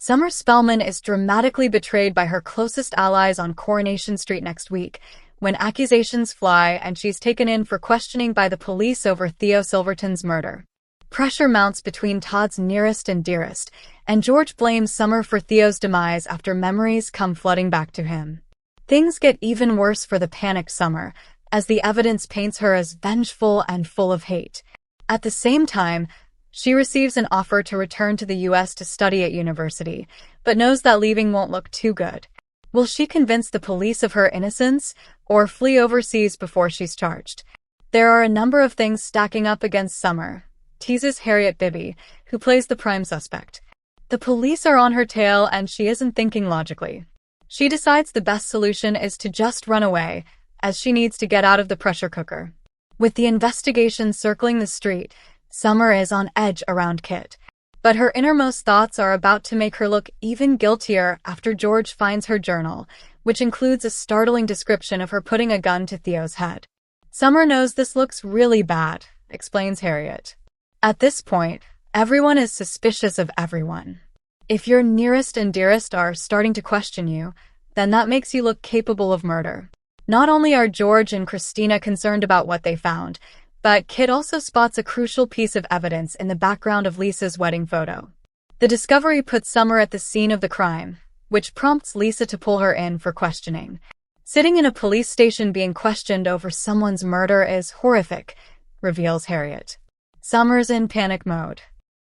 Summer Spellman is dramatically betrayed by her closest allies on Coronation Street next week, when accusations fly and she's taken in for questioning by the police over Theo Silverton's murder. Pressure mounts between Todd's nearest and dearest, and George blames Summer for Theo's demise after memories come flooding back to him. Things get even worse for the panicked Summer, as the evidence paints her as vengeful and full of hate. At the same time, she receives an offer to return to the US to study at university, but knows that leaving won't look too good. Will she convince the police of her innocence, or flee overseas before she's charged? There are a number of things stacking up against Summer, teases Harriet Bibby, who plays the prime suspect. The police are on her tail and she isn't thinking logically. She decides the best solution is to just run away, as she needs to get out of the pressure cooker. With the investigation circling the street, Summer is on edge around Kit. But her innermost thoughts are about to make her look even guiltier after George finds her journal, which includes a startling description of her putting a gun to Theo's head. Summer knows this looks really bad, explains Harriet. At this point, everyone is suspicious of everyone. If your nearest and dearest are starting to question you, then that makes you look capable of murder. Not only are George and Christina concerned about what they found, but Kit also spots a crucial piece of evidence in the background of Lisa's wedding photo. The discovery puts Summer at the scene of the crime, which prompts Lisa to pull her in for questioning. Sitting in a police station being questioned over someone's murder is horrific, reveals Harriet. Summer's in panic mode.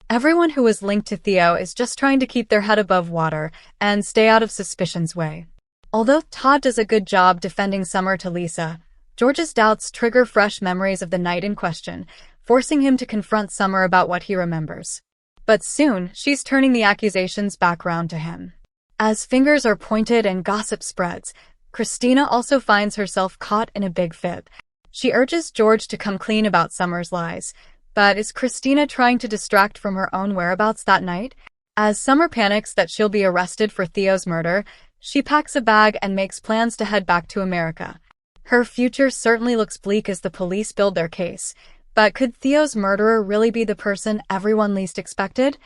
Everyone who is linked to Theo is just trying to keep their head above water and stay out of suspicion's way. Although Todd does a good job defending Summer to Lisa, George's doubts trigger fresh memories of the night in question, forcing him to confront Summer about what he remembers. But soon, she's turning the accusations back round to him. As fingers are pointed and gossip spreads, Christina also finds herself caught in a big fib. She urges George to come clean about Summer's lies, but is Christina trying to distract from her own whereabouts that night? As Summer panics that she'll be arrested for Theo's murder, she packs a bag and makes plans to head back to America. Her future certainly looks bleak as the police build their case, but could Theo's murderer really be the person everyone least expected?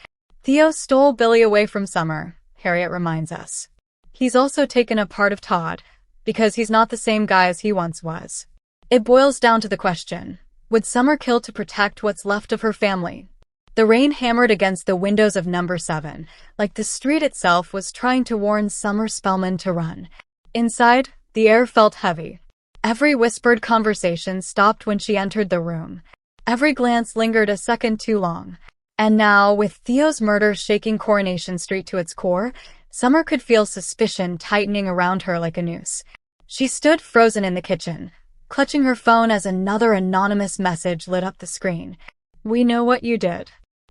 Theo stole Billy away from Summer, Harriet reminds us. He's also taken a part of Todd, because he's not the same guy as he once was. It boils down to the question, would Summer kill to protect what's left of her family? The rain hammered against the windows of number 7, like the street itself was trying to warn Summer Spellman to run. Inside, the air felt heavy. Every whispered conversation stopped when she entered the room. Every glance lingered a second too long. And now, with Theo's murder shaking Coronation Street to its core, Summer could feel suspicion tightening around her like a noose. She stood frozen in the kitchen, clutching her phone as another anonymous message lit up the screen. "We know what you did."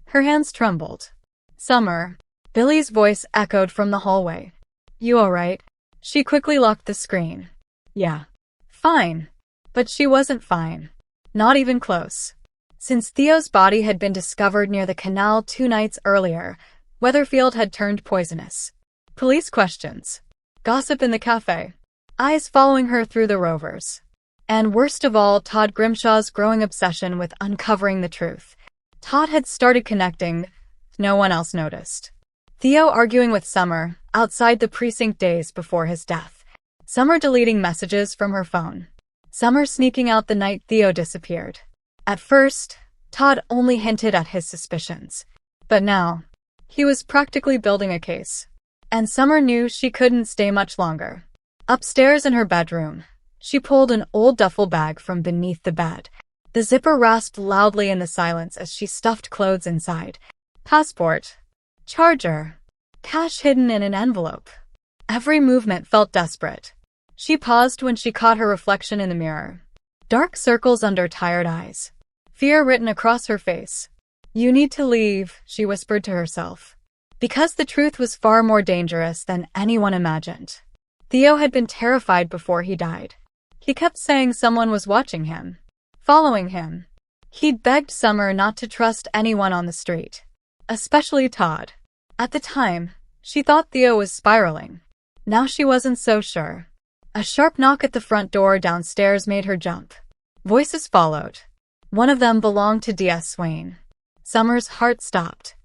Her hands trembled. "Summer." Billy's voice echoed from the hallway. "You alright?" She quickly locked the screen. "Yeah. Fine." But she wasn't fine. Not even close. Since Theo's body had been discovered near the canal 2 nights earlier, Weatherfield had turned poisonous. Police questions. Gossip in the cafe. Eyes following her through the rovers. And worst of all, Todd Grimshaw's growing obsession with uncovering the truth. Todd had started connecting. No one else noticed. Theo arguing with Summer, outside the precinct days before his death. Summer deleting messages from her phone. Summer sneaking out the night Theo disappeared. At first, Todd only hinted at his suspicions. But now, he was practically building a case. And Summer knew she couldn't stay much longer. Upstairs in her bedroom, she pulled an old duffel bag from beneath the bed. The zipper rasped loudly in the silence as she stuffed clothes inside. Passport. Charger. Cash hidden in an envelope. Every movement felt desperate. She paused when she caught her reflection in the mirror. Dark circles under tired eyes. Fear written across her face. "You need to leave," she whispered to herself. Because the truth was far more dangerous than anyone imagined. Theo had been terrified before he died. He kept saying someone was watching him, following him. He'd begged Summer not to trust anyone on the street, especially Todd. At the time, she thought Theo was spiraling. Now she wasn't so sure. A sharp knock at the front door downstairs made her jump. Voices followed. One of them belonged to D.S. Swain. Summer's heart stopped.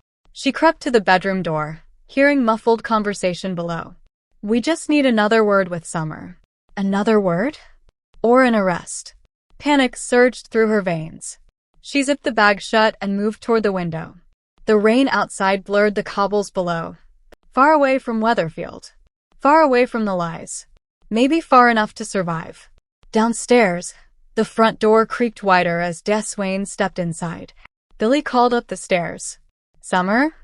She crept to the bedroom door, hearing muffled conversation below. We just need another word with Summer. Another word? Or an arrest? Panic surged through her veins. She zipped the bag shut and moved toward the window. The rain outside blurred the cobbles below. Far away from Weatherfield. Far away from the lies. Maybe far enough to survive. Downstairs, the front door creaked wider as Des Swain stepped inside. Billy called up the stairs. Summer?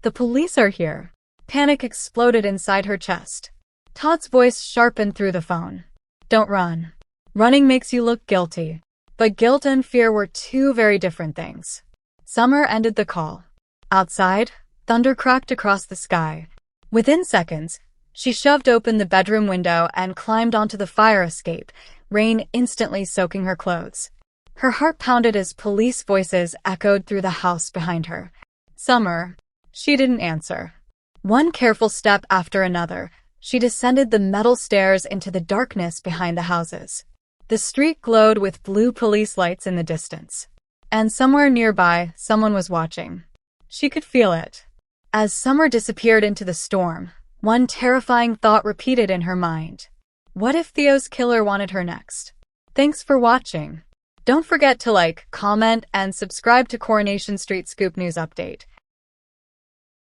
The police are here. Panic exploded inside her chest. Todd's voice sharpened through the phone. Don't run. Running makes you look guilty. But guilt and fear were two very different things. Summer ended the call. Outside, thunder cracked across the sky. Within seconds, she shoved open the bedroom window and climbed onto the fire escape, rain instantly soaking her clothes. Her heart pounded as police voices echoed through the house behind her. Summer. She didn't answer. One careful step after another, she descended the metal stairs into the darkness behind the houses. The street glowed with blue police lights in the distance. And somewhere nearby, someone was watching. She could feel it. As Summer disappeared into the storm, one terrifying thought repeated in her mind. What if Theo's killer wanted her next? Thanks for watching. Don't forget to like, comment, and subscribe to Coronation Street Scoop News Update.